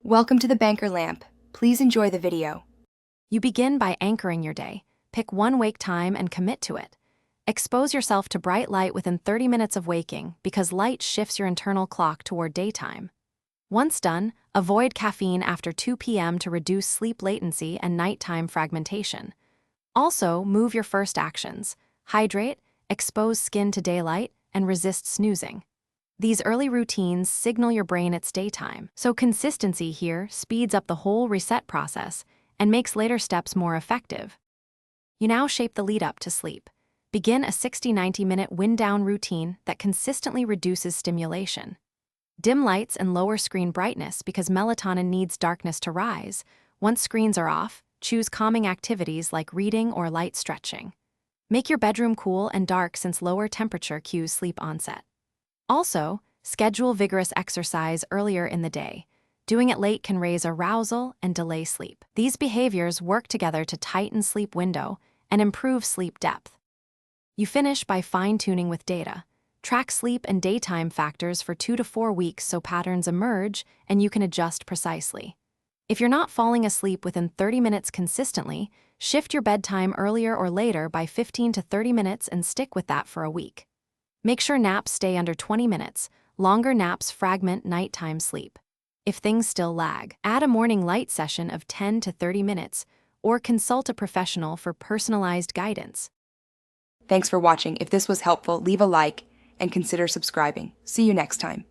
Welcome to the Banker Lamp. Please enjoy the video. You begin by anchoring your day. Pick one wake time and commit to it. Expose yourself to bright light within 30 minutes of waking because light shifts your internal clock toward daytime. Once done, avoid caffeine after 2 p.m. to reduce sleep latency and nighttime fragmentation. Also, move your first actions. Hydrate, expose skin to daylight, and resist snoozing. These early routines signal your brain it's daytime, so consistency here speeds up the whole reset process and makes later steps more effective. You now shape the lead-up to sleep. Begin a 60-90-minute wind-down routine that consistently reduces stimulation. Dim lights and lower screen brightness because melatonin needs darkness to rise. Once screens are off, choose calming activities like reading or light stretching. Make your bedroom cool and dark since lower temperature cues sleep onset. Also, schedule vigorous exercise earlier in the day. Doing it late can raise arousal and delay sleep. These behaviors work together to tighten sleep window and improve sleep depth. You finish by fine-tuning with data. Track sleep and daytime factors for 2 to 4 weeks so patterns emerge and you can adjust precisely. If you're not falling asleep within 30 minutes consistently, shift your bedtime earlier or later by 15 to 30 minutes and stick with that for a week. Make sure naps stay under 20 minutes. Longer naps fragment nighttime sleep. If things still lag, add a morning light session of 10 to 30 minutes or consult a professional for personalized guidance. Thanks for watching. If this was helpful, leave a like and consider subscribing. See you next time.